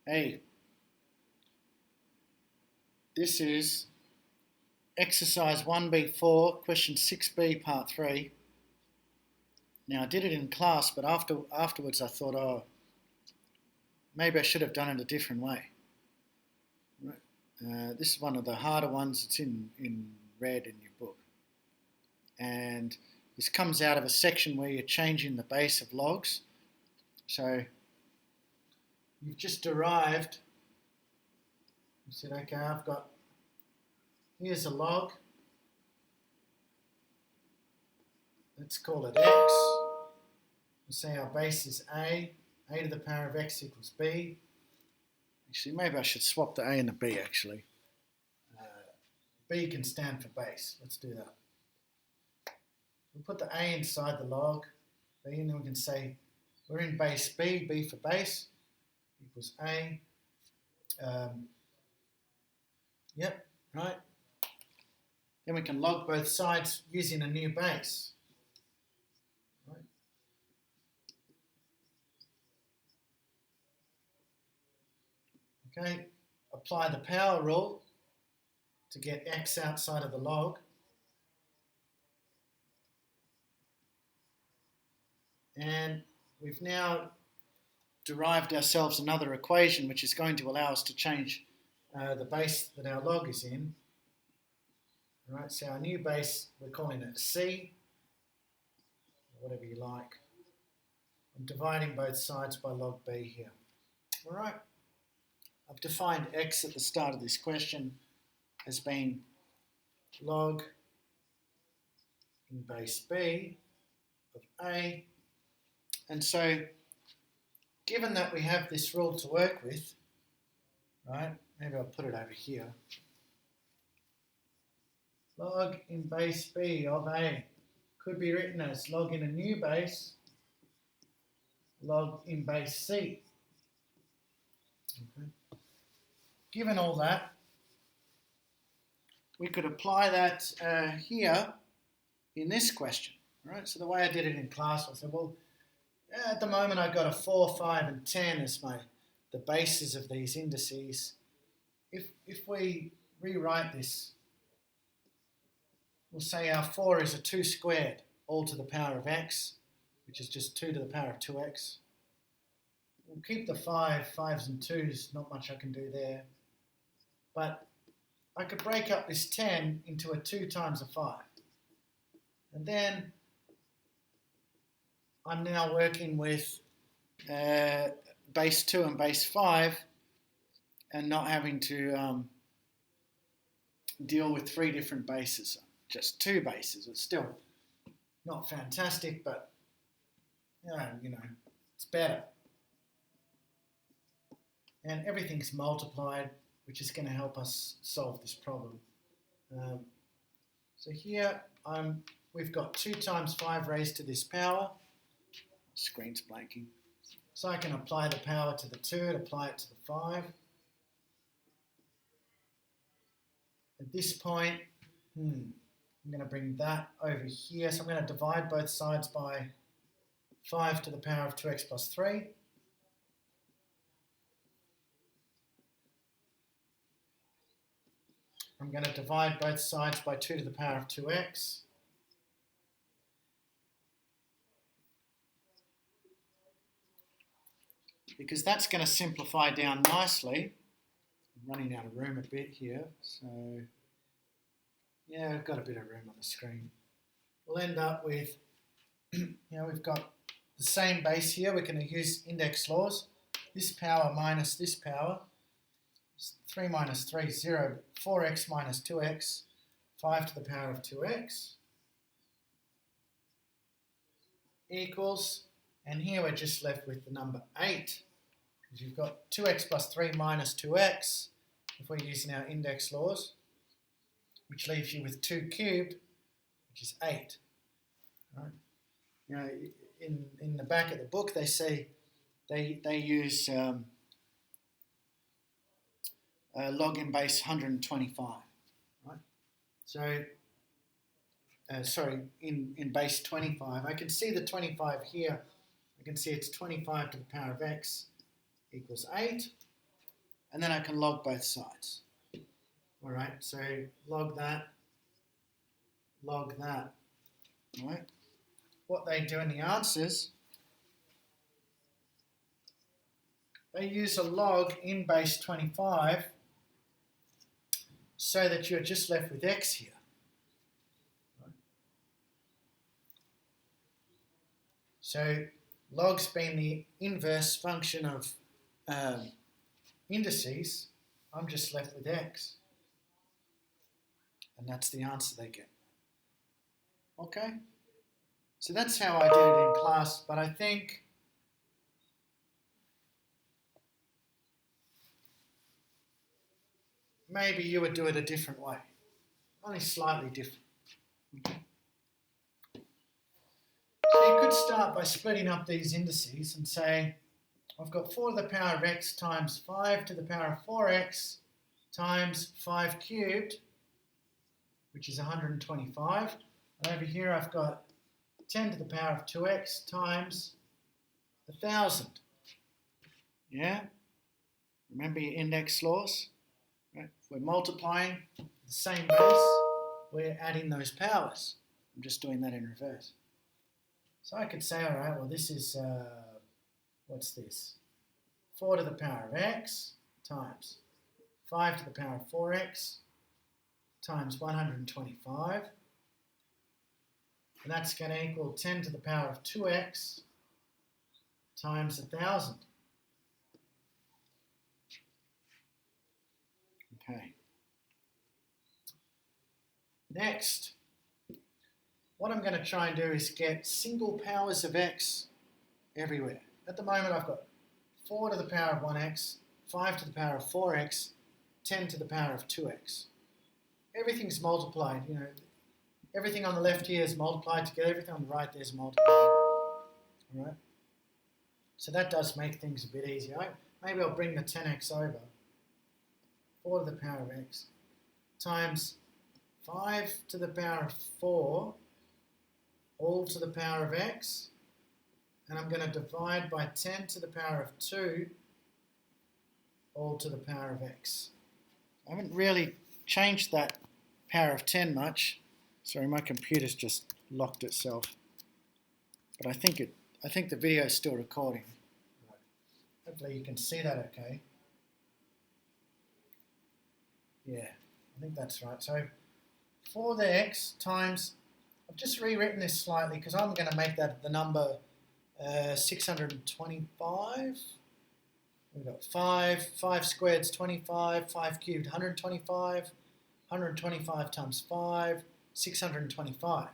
Hey, this is exercise 1B4, question 6B, part 3. Now, I did it in class, but afterwards I thought, maybe I should have done it a different way. This is one of the harder ones. It's in red in your book. And this comes out of a section where you're changing the base of logs. So you've just derived, you said, okay, here's a log. Let's call it x. We'll say our base is a to the power of x equals b. Actually, maybe I should swap the a and the b, actually. B can stand for base. Let's do that. We'll put the a inside the log b, and then we can say we're in base b for base, equals a. Yep, right. Then we can log both sides using a new base. Right. Okay, apply the power rule to get x outside of the log. And we've now derived ourselves another equation which is going to allow us to change the base that our log is in. All right, so our new base, we're calling it C, or whatever you like. I'm dividing both sides by log b here. All right, I've defined x at the start of this question as being log in base b of a. And so, given that we have this rule to work with, right, maybe I'll put it over here. Log in base b of a could be written as log in a new base, log in base c. Okay. Given all that, we could apply that here in this question. Right? So the way I did it in class, I said, well, at the moment I've got a 4, 5 and 10 as the bases of these indices. If we rewrite this, we'll say our 4 is a 2 squared, all to the power of x, which is just 2 to the power of 2x. We'll keep the 5s and 2s, not much I can do there. But I could break up this 10 into a 2 times a 5. And then I'm now working with base 2 and base 5 and not having to deal with 3 different bases. Just 2 bases. It's still not fantastic, but you know, it's better. And everything's multiplied, which is going to help us solve this problem. So here we've got 2 times 5 raised to this power. Screen's blanking. So I can apply the power to the 2 and apply it to the 5. At this point, I'm going to bring that over here. So I'm going to divide both sides by 5 to the power of 2x plus 3. I'm going to divide both sides by 2 to the power of 2x. Because that's going to simplify down nicely. I'm running out of room a bit here, so yeah, I've got a bit of room on the screen. We'll end up with, we've got the same base here. We're going to use index laws. This power minus this power. 3 minus 3 is 0, 4x minus 2x, 5 to the power of 2x, equals, and here we're just left with the number 8, because you've got 2x plus 3 minus 2x, if we're using our index laws, which leaves you with 2 cubed, which is 8. Right? In the back of the book, they say they use log in base 125, right? So, in base 25. I can see the 25 here. I can see it's 25 to the power of x equals 8. and then I can log both sides. All right, so log that. All right. What they do in the answers, they use a log in base 25 so that you're just left with x here. So log's being the inverse function of indices, I'm just left with x. And that's the answer they get. Okay? So that's how I did it in class, but I think maybe you would do it a different way. Only slightly different. Okay? So you could start by splitting up these indices and say, I've got 4 to the power of x times 5 to the power of 4x times 5 cubed, which is 125. And over here I've got 10 to the power of 2x times 1,000. Yeah? Remember your index laws? Right? If we're multiplying the same base, we're adding those powers. I'm just doing that in reverse. So I could say, all right, well, this is, what's this? 4 to the power of x times 5 to the power of 4x times 125. And that's going to equal 10 to the power of 2x times 1,000. Okay. Next, what I'm going to try and do is get single powers of x everywhere. At the moment I've got 4 to the power of 1x, 5 to the power of 4x, 10 to the power of 2x. Everything's multiplied, you know. Everything on the left here is multiplied together, everything on the right there is multiplied. All right? So that does make things a bit easier. Maybe I'll bring the 10x over. 4 to the power of x times 5 to the power of 4 all to the power of x, and I'm going to divide by 10 to the power of 2 all to the power of x. I haven't really changed that power of 10 much. Sorry, my computer's just locked itself. But I think the video is still recording. Hopefully you can see that okay. Yeah, I think that's right. So 4 to the x times, I've just rewritten this slightly because I'm going to make that the number 625. We've got 5 squared is 25, 5 cubed 125, 125 times 5, 625.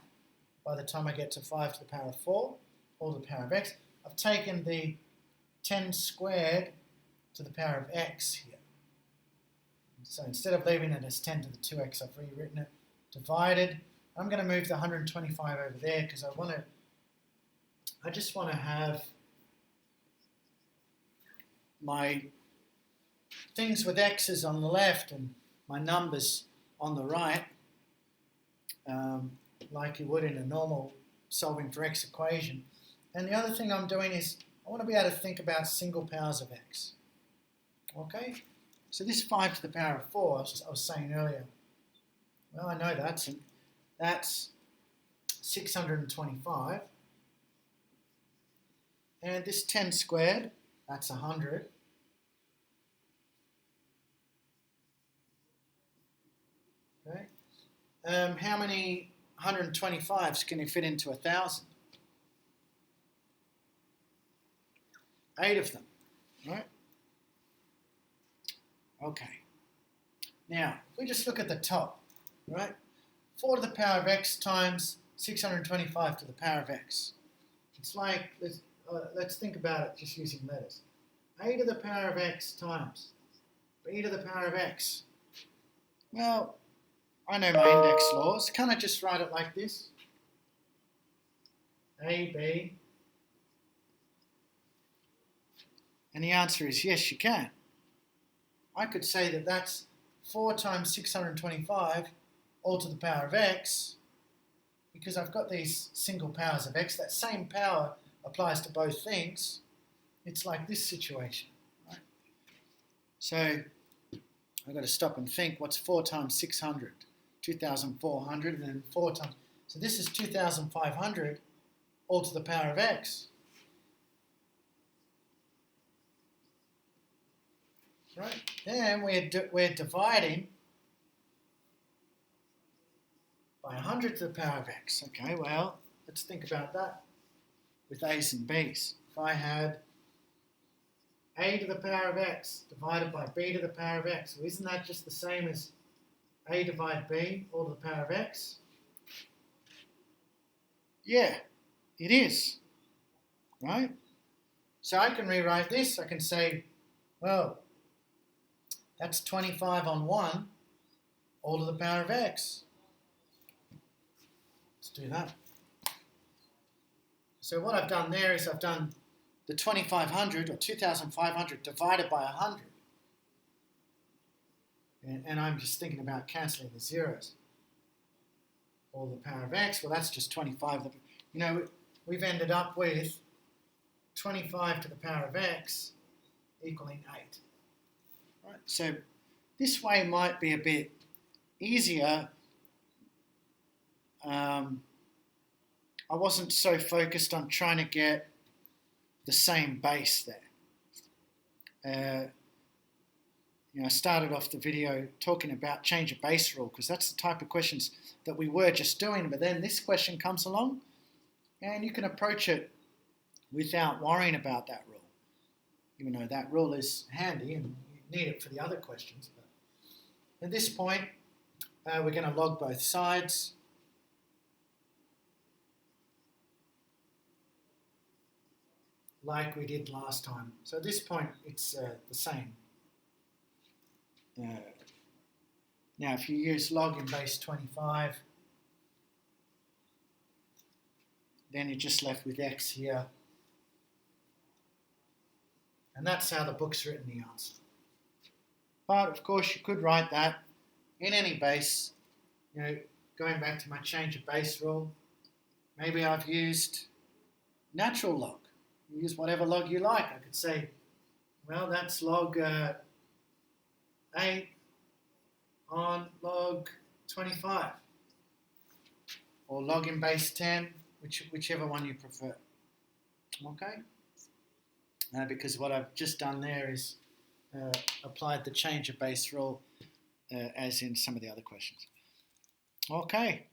By the time I get to 5 to the power of 4, all to the power of x, I've taken the 10 squared to the power of x here. So instead of leaving it as 10 to the 2x, I've rewritten it, divided. I'm going to move the 125 over there because I just want to have my things with x's on the left and my numbers on the right, like you would in a normal solving for x equation. And the other thing I'm doing is I want to be able to think about single powers of x. Okay? So this 5 to the power of 4, I was saying earlier, well, I know that's 625. And this 10 squared, that's 100. Okay. How many 125s can you fit into 1,000? 8 of them, right? Okay. Now, if we just look at the top, right? 4 to the power of x times 625 to the power of x. It's like, let's think about it just using letters. A to the power of x times b to the power of x. Well, I know my index laws. Can't I just write it like this? A, b. And the answer is yes, you can. I could say that that's 4 times 625 all to the power of x, because I've got these single powers of x. That same power applies to both things. It's like this situation. Right? So I've got to stop and think, what's 4 times 600? 2,400, and then 4 times. So this is 2,500 all to the power of x. Right? Then we're dividing by 100 to the power of x. Okay, well, let's think about that with a's and b's. If I had a to the power of x divided by b to the power of x, well, isn't that just the same as a divided b all to the power of x? Yeah, it is. Right? So I can rewrite this. I can say, well, that's 25 on 1 all to the power of x. Let's do that. So what I've done there is I've done the 2,500 or 2,500 divided by 100. And I'm just thinking about cancelling the zeros. All the power of x, well, that's just 25. You know, we've ended up with 25 to the power of x equaling 8. Right, so this way might be a bit easier. I wasn't so focused on trying to get the same base there. I started off the video talking about change of base rule because that's the type of questions that we were just doing, but then this question comes along and you can approach it without worrying about that rule, even though that rule is handy and you need it for the other questions. But at this point, we're going to log both sides. Like we did last time. So at this point, it's the same. Now, if you use log in base 25, then you're just left with x here. And that's how the book's written the answer. But, of course, you could write that in any base. Going back to my change of base rule, maybe I've used natural log. You use whatever log you like. I could say, well, that's log 8 on log 25. Or log in base 10, whichever one you prefer. Okay? Because what I've just done there is applied the change of base rule as in some of the other questions. Okay.